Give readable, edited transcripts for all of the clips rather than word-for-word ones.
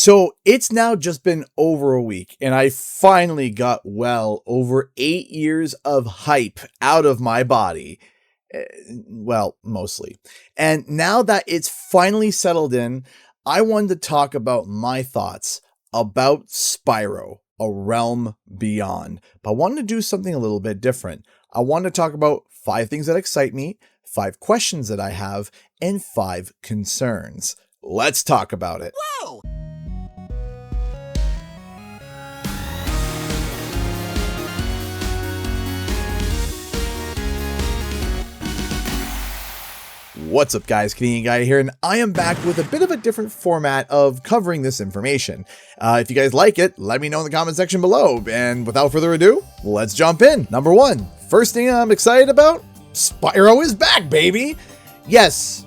So it's now just been over a week, and I finally got well over 8 years of hype out of my body. Well, mostly. And now that it's finally settled in, I wanted to talk about my thoughts about Spyro, A Realm Beyond. But I wanted to do something a little bit different. I wanted to talk about 5 things that excite me, 5 questions that I have, and 5 concerns. Let's talk about it. Whoa! What's up, guys? Canadian Guy here, and I am back with a bit of a different format of covering this information. If you guys like it, let me know in the comment section below. And without further ado, let's jump in. Number 1, first thing I'm excited about, Spyro is back, baby! Yes,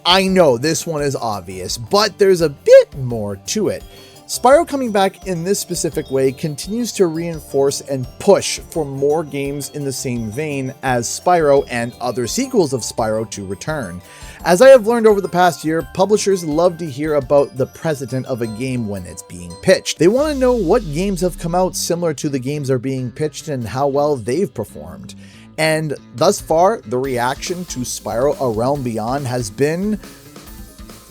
I know this one is obvious, but there's a bit more to it. Spyro coming back in this specific way continues to reinforce and push for more games in the same vein as Spyro and other sequels of Spyro to return. As I have learned over the past year, publishers love to hear about the precedent of a game when it's being pitched. They want to know what games have come out similar to the games are being pitched and how well they've performed. And thus far, the reaction to Spyro A Realm Beyond has been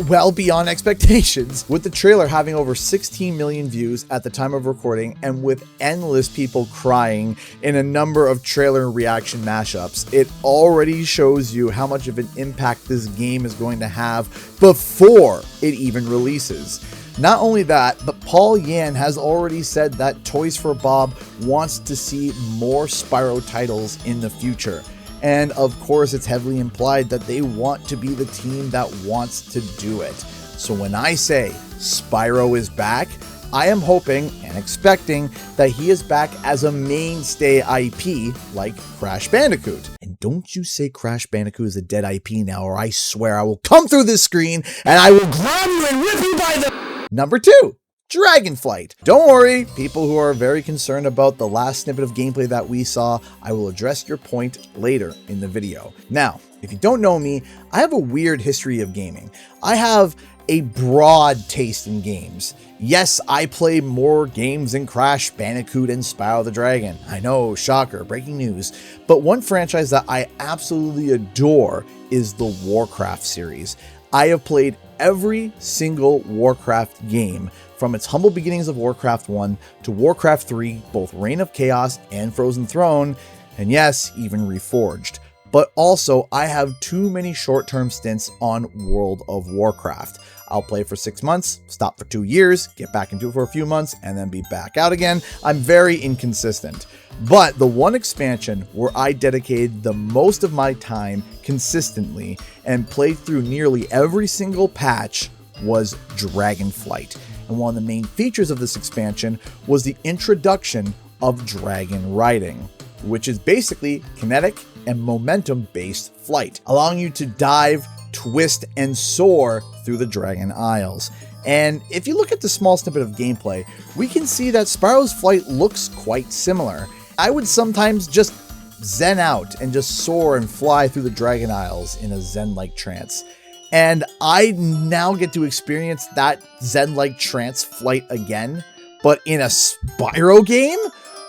well beyond expectations, with the trailer having over 16 million views at the time of recording and with endless people crying in a number of trailer reaction mashups. It already shows you how much of an impact this game is going to have before it even releases. Not only that, but Paul Yan has already said that Toys for Bob wants to see more Spyro titles in the future. And of course, it's heavily implied that they want to be the team that wants to do it. So when I say Spyro is back, I am hoping and expecting that he is back as a mainstay IP like Crash Bandicoot. And don't you say Crash Bandicoot is a dead IP now, or I swear I will come through this screen and I will grab you and rip you by the... Number 2. Dragonflight. Don't worry, people who are very concerned about the last snippet of gameplay that we saw, I will address your point later in the video. Now, if you don't know me, I have a weird history of gaming. I have a broad taste in games. Yes, I play more games than Crash Bandicoot and Spyro the Dragon. I know, shocker, breaking news. But one franchise that I absolutely adore is the Warcraft series. I have played every single Warcraft game, from its humble beginnings of Warcraft 1 to Warcraft 3, both Reign of Chaos and Frozen Throne, and yes, even Reforged. But also, I have too many short-term stints on World of Warcraft. I'll play for 6 months, stop for 2 years, get back into it for a few months, and then be back out again. I'm very inconsistent. But the one expansion where I dedicated the most of my time consistently and played through nearly every single patch was Dragonflight. And one of the main features of this expansion was the introduction of dragon riding, which is basically kinetic and momentum-based flight, allowing you to dive, twist, and soar through the Dragon Isles. And if you look at the small snippet of gameplay, we can see that Spyro's flight looks quite similar. I would sometimes just zen out and just soar and fly through the Dragon Isles in a zen-like trance. And I now get to experience that zen-like trance flight again, but in a Spyro game?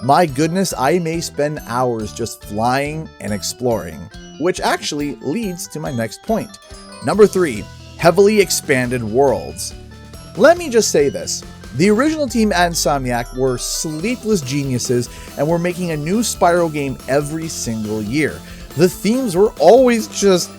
My goodness, I may spend hours just flying and exploring, which actually leads to my next point. Number 3, heavily expanded worlds. Let me just say this. The original team at Insomniac were sleepless geniuses and were making a new Spyro game every single year. The themes were always just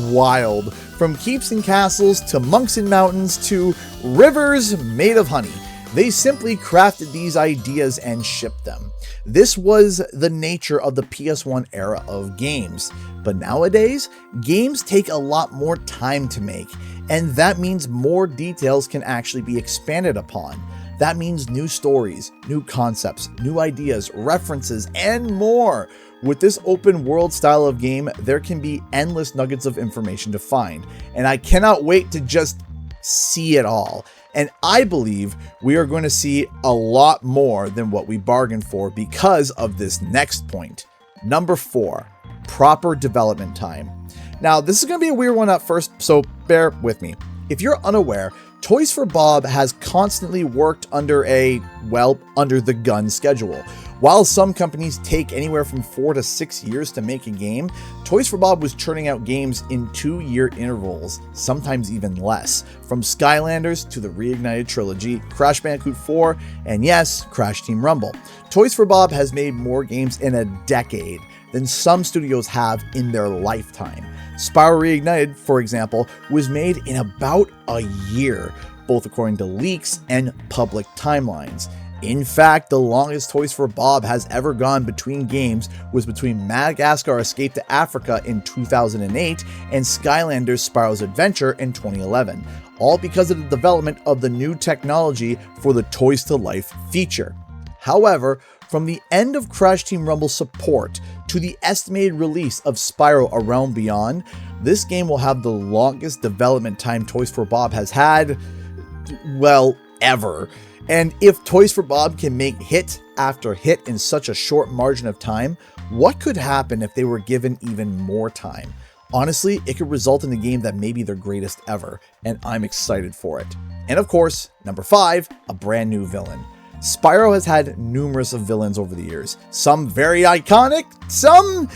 wild, from keeps and castles to monks and mountains to rivers made of honey. They simply crafted these ideas and shipped them. This was the nature of the PS1 era of games. But nowadays, games take a lot more time to make, and that means more details can actually be expanded upon. That means new stories, new concepts, new ideas, references, and more. With this open world style of game, there can be endless nuggets of information to find, and I cannot wait to just see it all. And I believe we are going to see a lot more than what we bargained for because of this next point. Number 4, proper development time. Now, this is going to be a weird one at first, so bear with me. If you're unaware, Toys for Bob has constantly worked under under the gun schedule. While some companies take anywhere from 4 to 6 years to make a game, Toys for Bob was churning out games in 2-year intervals, sometimes even less, from Skylanders to the Reignited Trilogy, Crash Bandicoot 4, and yes, Crash Team Rumble. Toys for Bob has made more games in a decade than some studios have in their lifetime. Spyro Reignited, for example, was made in about a year, both according to leaks and public timelines. In fact, the longest Toys for Bob has ever gone between games was between Madagascar Escape to Africa in 2008 and Skylanders Spyro's Adventure in 2011, all because of the development of the new technology for the Toys to Life feature. However, from the end of Crash Team Rumble support to the estimated release of Spyro A Realm Beyond, this game will have the longest development time Toys for Bob has had, well, ever. And if Toys for Bob can make hit after hit in such a short margin of time, what could happen if they were given even more time? Honestly, it could result in a game that may be their greatest ever, and I'm excited for it. And of course, number 5, a brand new villain. Spyro has had numerous of villains over the years, some very iconic, some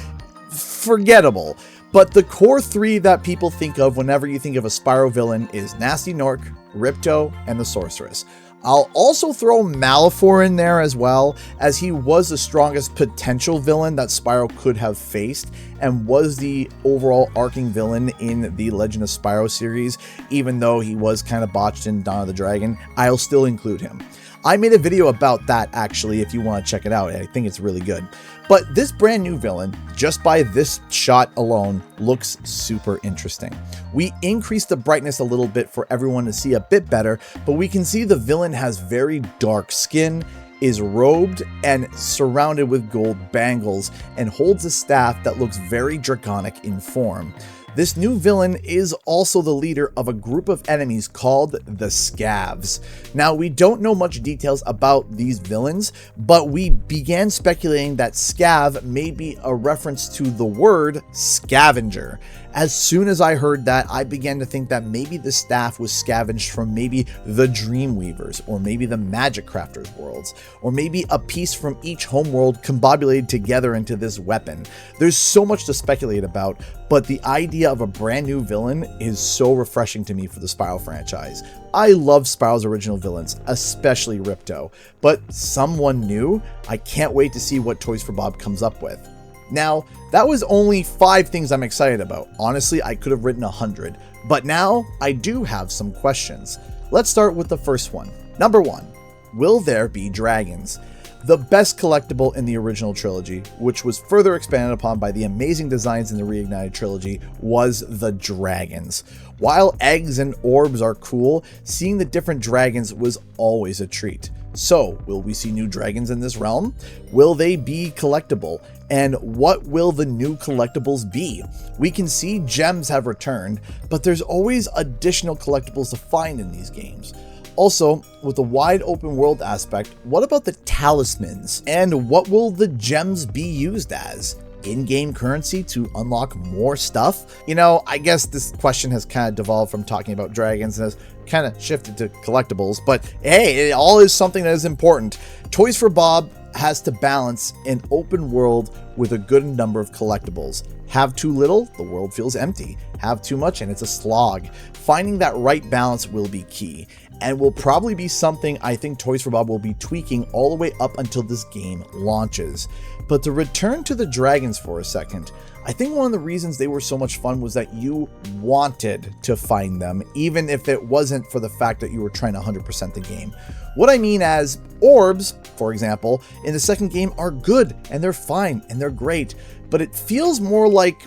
forgettable. But the core 3 that people think of whenever you think of a Spyro villain is Nasty Nork, Ripto, and the Sorceress. I'll also throw Malefor in there as well, as he was the strongest potential villain that Spyro could have faced and was the overall arcing villain in the Legend of Spyro series. Even though he was kind of botched in Dawn of the Dragon, I'll still include him. I made a video about that actually if you want to check it out. I think it's really good. But this brand new villain, just by this shot alone, looks super interesting. We increased the brightness a little bit for everyone to see a bit better, but we can see the villain has very dark skin, is robed and surrounded with gold bangles, and holds a staff that looks very draconic in form. This new villain is also the leader of a group of enemies called the Scavs. Now, we don't know much details about these villains, but we began speculating that Scav may be a reference to the word scavenger. As soon as I heard that, I began to think that maybe the staff was scavenged from maybe the Dreamweavers, or maybe the Magic Crafters worlds, or maybe a piece from each homeworld combobulated together into this weapon. There's so much to speculate about, but the idea of a brand new villain is so refreshing to me for the Spyro franchise. I love Spyro's original villains, especially Ripto, but someone new? I can't wait to see what Toys for Bob comes up with. Now, that was only 5 things I'm excited about. Honestly, I could have written 100, but now I do have some questions. Let's start with the first one. Number 1, will there be dragons? The best collectible in the original trilogy, which was further expanded upon by the amazing designs in the Reignited trilogy, was the dragons. While eggs and orbs are cool, seeing the different dragons was always a treat. So, will we see new dragons in this realm? Will they be collectible? And what will the new collectibles be? We can see gems have returned, but there's always additional collectibles to find in these games. Also, with the wide open world aspect, what about the talismans? And what will the gems be used as? In-game currency to unlock more stuff? You know, I guess this question has kind of devolved from talking about dragons and has kind of shifted to collectibles, but hey, it all is something that is important. Toys for Bob has to balance an open world with a good number of collectibles. Have too little, the world feels empty. Have too much, and it's a slog. Finding that right balance will be key, and will probably be something I think Toys for Bob will be tweaking all the way up until this game launches. But to return to the dragons for a second, I think one of the reasons they were so much fun was that you wanted to find them, even if it wasn't for the fact that you were trying to 100% the game. What I mean as orbs, for example, in the second game are good, and they're fine, and they're great, but it feels more like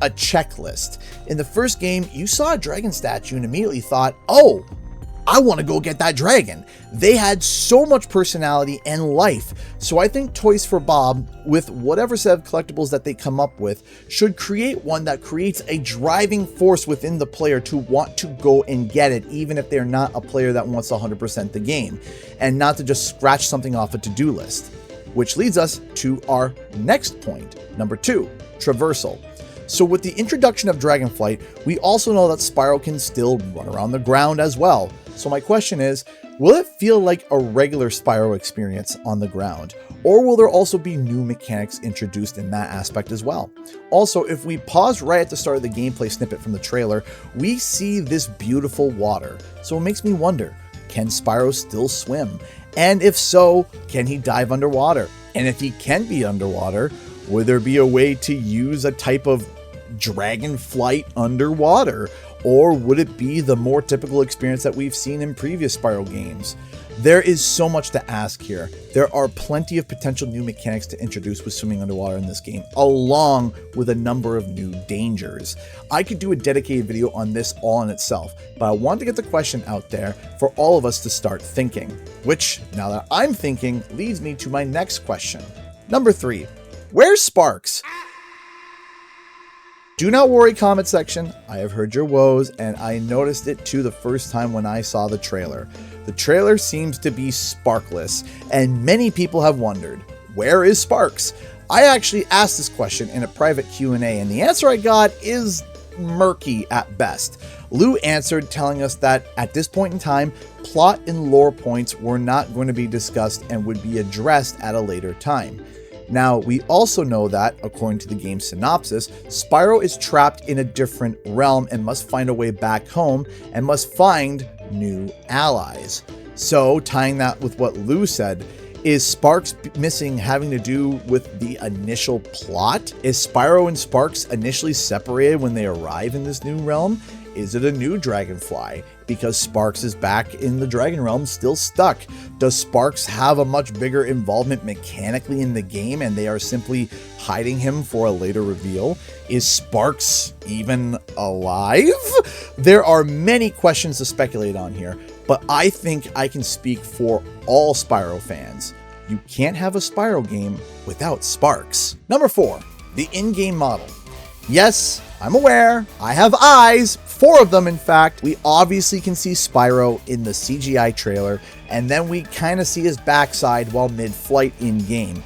a checklist. In the first game, you saw a dragon statue and immediately thought, oh, I want to go get that dragon. They had so much personality and life. So I think Toys for Bob, with whatever set of collectibles that they come up with, should create one that creates a driving force within the player to want to go and get it, even if they're not a player that wants to 100% the game, and not to just scratch something off a to-do list. Which leads us to our next point, number 2, traversal. So with the introduction of Dragonflight, we also know that Spyro can still run around the ground as well. So my question is, will it feel like a regular Spyro experience on the ground? Or will there also be new mechanics introduced in that aspect as well? Also, if we pause right at the start of the gameplay snippet from the trailer, we see this beautiful water. So it makes me wonder, can Spyro still swim? And if so, can he dive underwater? And if he can be underwater, would there be a way to use a type of dragon flight underwater? Or would it be the more typical experience that we've seen in previous Spyro games? There is so much to ask here. There are plenty of potential new mechanics to introduce with swimming underwater in this game, along with a number of new dangers. I could do a dedicated video on this all in itself, but I want to get the question out there for all of us to start thinking, which, now that I'm thinking, leads me to my next question. Number 3, where's Sparks? Do not worry, comment section. I have heard your woes, and I noticed it too the first time when I saw the trailer. The trailer seems to be sparkless, and many people have wondered, where is Sparks? I actually asked this question in a private Q&A, and the answer I got is murky at best. Lou answered, telling us that at this point in time, plot and lore points were not going to be discussed and would be addressed at a later time. Now, we also know that, according to the game's synopsis, Spyro is trapped in a different realm and must find a way back home and must find new allies. So, tying that with what Lou said, is Sparks missing having to do with the initial plot? Is Spyro and Sparks initially separated when they arrive in this new realm? Is it a new Dragonfly? Because Sparks is back in the Dragon Realm, still stuck. Does Sparks have a much bigger involvement mechanically in the game and they are simply hiding him for a later reveal? Is Sparks even alive? There are many questions to speculate on here, but I think I can speak for all Spyro fans. You can't have a Spyro game without Sparks. Number 4, the in-game model. Yes, I'm aware, I have eyes, 4 of them in fact. We obviously can see Spyro in the CGI trailer, and then we kind of see his backside while mid-flight in-game.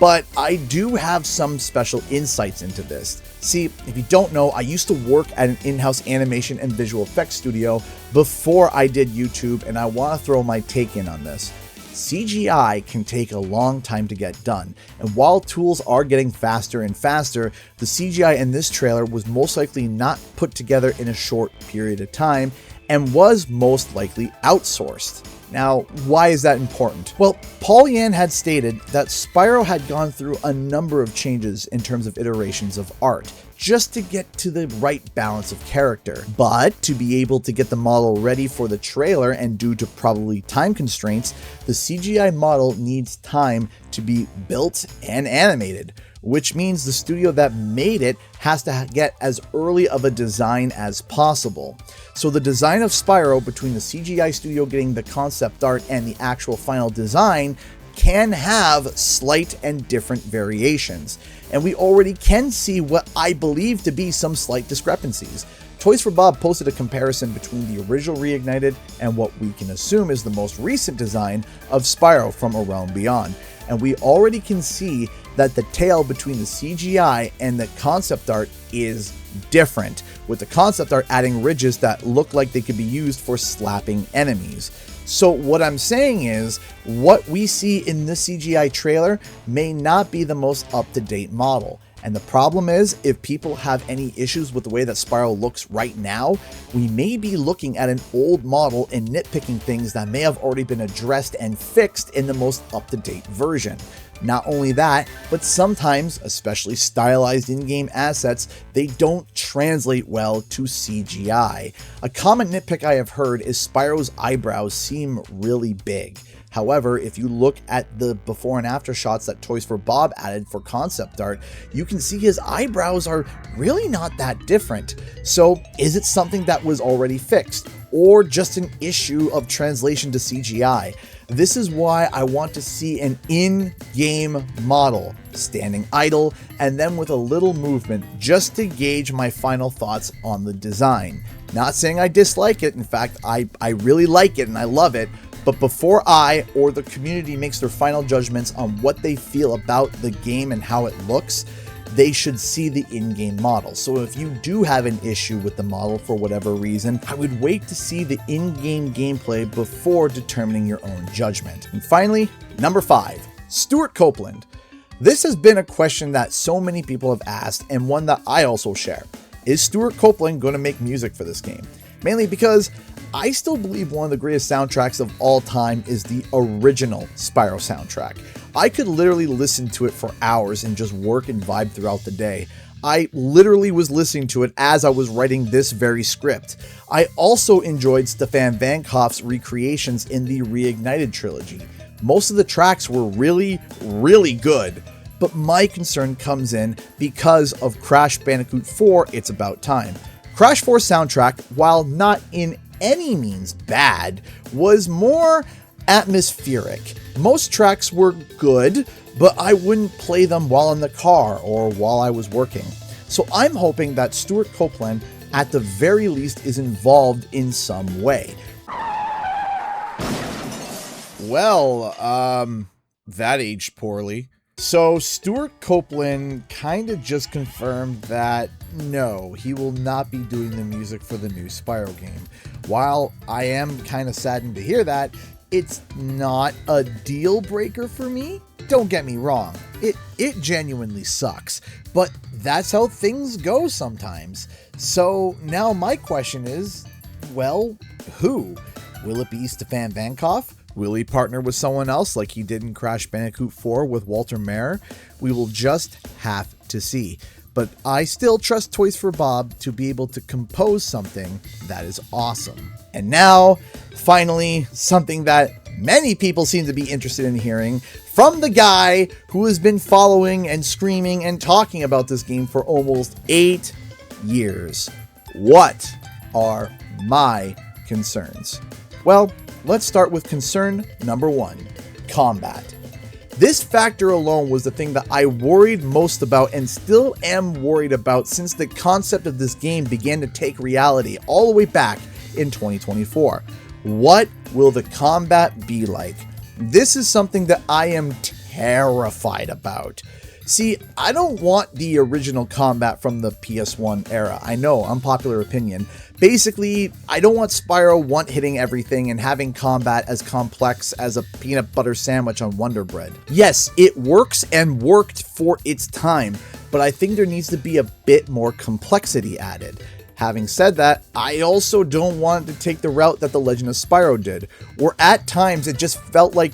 But I do have some special insights into this. See, if you don't know, I used to work at an in-house animation and visual effects studio before I did YouTube, and I want to throw my take in on this. CGI can take a long time to get done, and while tools are getting faster and faster, the CGI in this trailer was most likely not put together in a short period of time and was most likely outsourced. Now, why is that important? Well, Paul Yan had stated that Spyro had gone through a number of changes in terms of iterations of art, just to get to the right balance of character. But to be able to get the model ready for the trailer, and due to probably time constraints, the CGI model needs time to be built and animated, which means the studio that made it has to get as early of a design as possible. So the design of Spyro, between the CGI studio getting the concept art and the actual final design, can have slight and different variations. And we already can see what I believe to be some slight discrepancies. Toys for Bob posted a comparison between the original Reignited and what we can assume is the most recent design of Spyro from A Realm Beyond. And we already can see that the tail between the CGI and the concept art is different, with the concept art adding ridges that look like they could be used for slapping enemies. So what I'm saying is, what we see in the CGI trailer may not be the most up-to-date model. And the problem is, if people have any issues with the way that Spyro looks right now, we may be looking at an old model and nitpicking things that may have already been addressed and fixed in the most up-to-date version. Not only that, but sometimes, especially stylized in-game assets, they don't translate well to CGI. A common nitpick I have heard is Spyro's eyebrows seem really big. However, if you look at the before and after shots that Toys for Bob added for concept art, you can see his eyebrows are really not that different. So is it something that was already fixed, or just an issue of translation to CGI? This is why I want to see an in-game model, standing idle, and then with a little movement, just to gauge my final thoughts on the design. Not saying I dislike it, in fact, I really like it and I love it, but before I or the community makes their final judgments on what they feel about the game and how it looks, they should see the in-game model. So if you do have an issue with the model for whatever reason, I would wait to see the in-game gameplay before determining your own judgment. And finally, number 5, Stuart Copeland. This has been a question that so many people have asked, and one that I also share. Is Stuart Copeland going to make music for this game? Mainly because I still believe one of the greatest soundtracks of all time is the original Spyro soundtrack. I could literally listen to it for hours and just work and vibe throughout the day. I literally was listening to it as I was writing this very script. I also enjoyed Stefan Van Koff's recreations in the Reignited trilogy. Most of the tracks were really, really good, but my concern comes in because of Crash Bandicoot 4: It's About Time. Crash 4 soundtrack, while not in any means bad, was more atmospheric. Most tracks were good, but I wouldn't play them while in the car or while I was working. So I'm hoping that Stuart Copeland, at the very least, is involved in some way. Well, that aged poorly. So Stuart Copeland kind of just confirmed that no, he will not be doing the music for the new Spyro game. While I am kind of saddened to hear that, it's not a deal breaker for me. Don't get me wrong, it genuinely sucks, but that's how things go sometimes. So now my question is, well, who? Will it be Stefan Van Koff? Will he partner with someone else like he did in Crash Bandicoot 4 with Walter Mayer? We will just have to see. But I still trust Toys for Bob to be able to compose something that is awesome. And now, finally, something that many people seem to be interested in hearing from the guy who has been following and screaming and talking about this game for almost 8 years. What are my concerns? Well, let's start with concern number 1, combat. This factor alone was the thing that I worried most about and still am worried about since the concept of this game began to take reality all the way back in 2024. What will the combat be like? This is something that I am terrified about. See, I don't want the original combat from the PS1 era. I know, unpopular opinion. Basically, I don't want Spyro one-hitting everything and having combat as complex as a peanut butter sandwich on Wonder Bread. Yes, it works and worked for its time, but I think there needs to be a bit more complexity added. Having said that, I also don't want it to take the route that The Legend of Spyro did, where at times it just felt like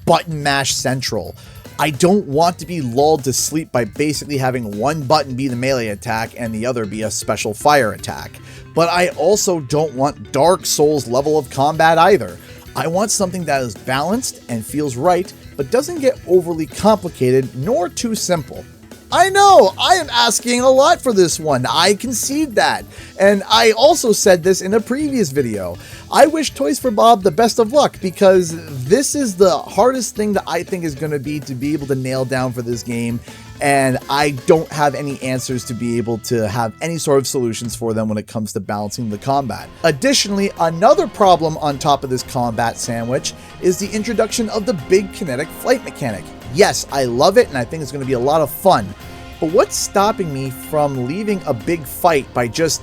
button mash central. I don't want to be lulled to sleep by basically having one button be the melee attack and the other be a special fire attack. But I also don't want Dark Souls level of combat either. I want something that is balanced and feels right, but doesn't get overly complicated nor too simple. I know, I am asking a lot for this one, I concede that. And I also said this in a previous video. I wish Toys for Bob the best of luck because this is the hardest thing that I think is going to be able to nail down for this game. And I don't have any answers to be able to have any sort of solutions for them when it comes to balancing the combat. Additionally, another problem on top of this combat sandwich is the introduction of the big kinetic flight mechanic. Yes, I love it and I think it's going to be a lot of fun, but what's stopping me from leaving a big fight by just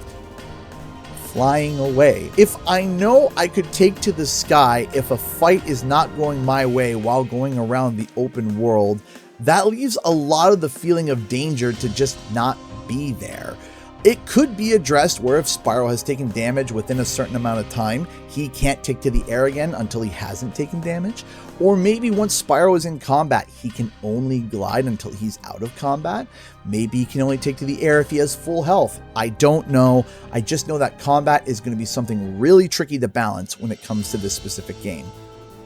flying away? If I know I could take to the sky if a fight is not going my way while going around the open world, that leaves a lot of the feeling of danger to just not be there. It could be addressed where if Spyro has taken damage within a certain amount of time, he can't take to the air again until he hasn't taken damage. Or maybe once Spyro is in combat, he can only glide until he's out of combat. Maybe he can only take to the air if he has full health. I don't know. I just know that combat is going to be something really tricky to balance when it comes to this specific game.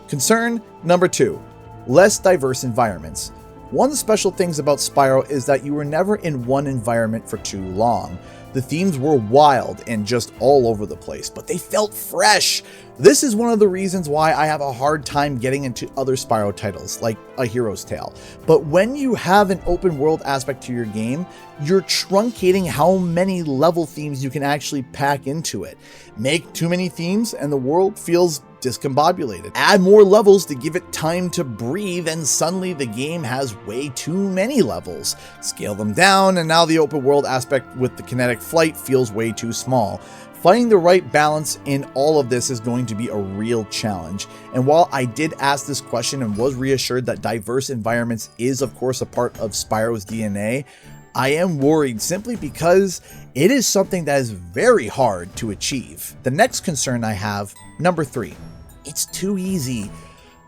Concern number 2, less diverse environments. One of the special things about Spyro is that you were never in one environment for too long. The themes were wild and just all over the place, but they felt fresh. This is one of the reasons why I have a hard time getting into other Spyro titles, like A Hero's Tale. But when you have an open world aspect to your game, you're truncating how many level themes you can actually pack into it. Make too many themes and the world feels discombobulated. Add more levels to give it time to breathe, and suddenly the game has way too many levels. Scale them down, and now the open world aspect with the kinetic flight feels way too small. Finding the right balance in all of this is going to be a real challenge. And while I did ask this question and was reassured that diverse environments is of course a part of Spyro's DNA, I am worried simply because it is something that is very hard to achieve. The next concern I have, number 3, it's too easy.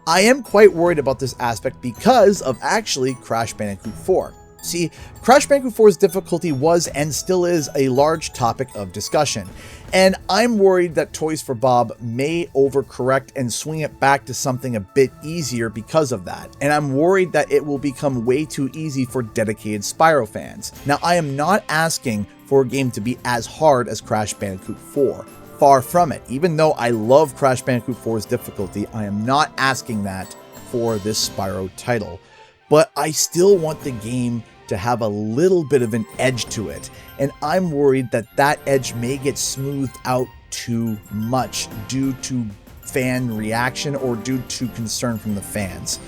I am quite worried about this aspect because of actually Crash Bandicoot 4. See, Crash Bandicoot 4's difficulty was and still is a large topic of discussion, and I'm worried that Toys for Bob may overcorrect and swing it back to something a bit easier because of that, and I'm worried that it will become way too easy for dedicated Spyro fans. Now, I am not asking for a game to be as hard as Crash Bandicoot 4. Far from it. Even though I love Crash Bandicoot 4's difficulty, I am not asking that for this Spyro title. But I still want the game to have a little bit of an edge to it, and I'm worried that that edge may get smoothed out too much due to fan reaction or due to concern from the fans.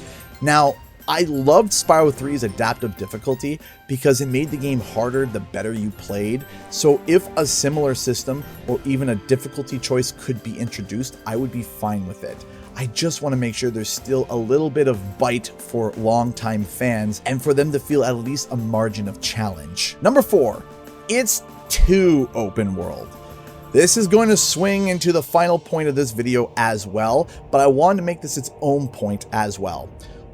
Now, I loved Spyro 3's adaptive difficulty because it made the game harder the better you played, so if a similar system or even a difficulty choice could be introduced, I would be fine with it. I just want to make sure there's still a little bit of bite for longtime fans and for them to feel at least a margin of challenge. Number 4, it's too open world. This is going to swing into the final point of this video as well, but I wanted to make this its own point as well.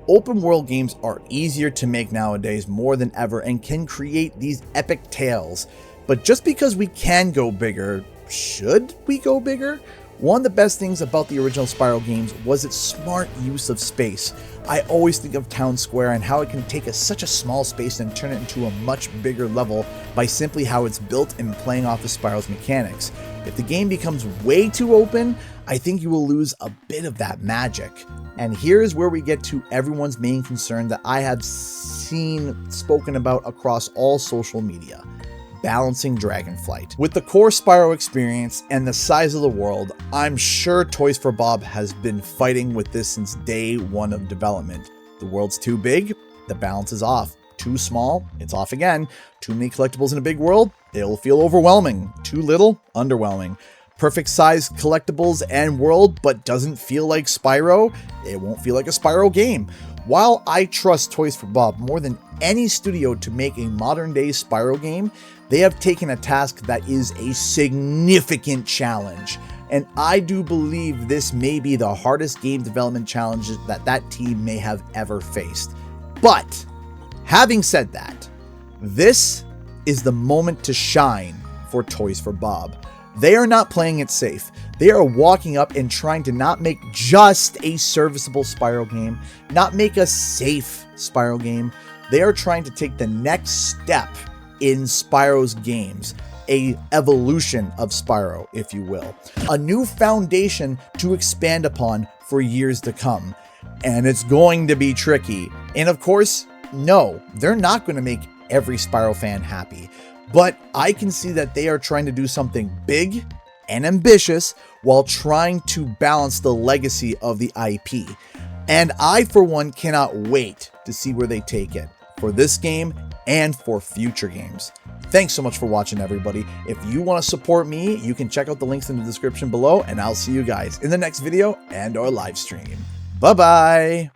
Open world games are easier to make nowadays more than ever and can create these epic tales. But just because we can go bigger, should we go bigger? One of the best things about the original Spyro games was its smart use of space. I always think of Town Square and how it can take such a small space and turn it into a much bigger level by simply how it's built and playing off of Spyro's mechanics. If the game becomes way too open, I think you will lose a bit of that magic. And here's where we get to everyone's main concern that I have seen spoken about across all social media. Balancing Dragonflight. With the core Spyro experience and the size of the world, I'm sure Toys for Bob has been fighting with this since day one of development. The world's too big, the balance is off. Too small, it's off again. Too many collectibles in a big world, it'll feel overwhelming. Too little, underwhelming. Perfect size collectibles and world, but doesn't feel like Spyro, it won't feel like a Spyro game. While I trust Toys for Bob more than any studio to make a modern day Spyro game, they have taken a task that is a significant challenge. And I do believe this may be the hardest game development challenge that team may have ever faced. But, having said that, this is the moment to shine for Toys for Bob. They are not playing it safe. They are walking up and trying to not make just a serviceable Spyro game, not make a safe Spyro game. They are trying to take the next step in Spyro's games, a evolution of Spyro, if you will. A new foundation to expand upon for years to come. And it's going to be tricky. And of course, no, they're not going to make every Spyro fan happy. But I can see that they are trying to do something big and ambitious while trying to balance the legacy of the IP. And I, for one, cannot wait to see where they take it for this game and for future games. Thanks so much for watching, everybody. If you want to support me, you can check out the links in the description below, and I'll see you guys in the next video and our live stream. Bye-bye.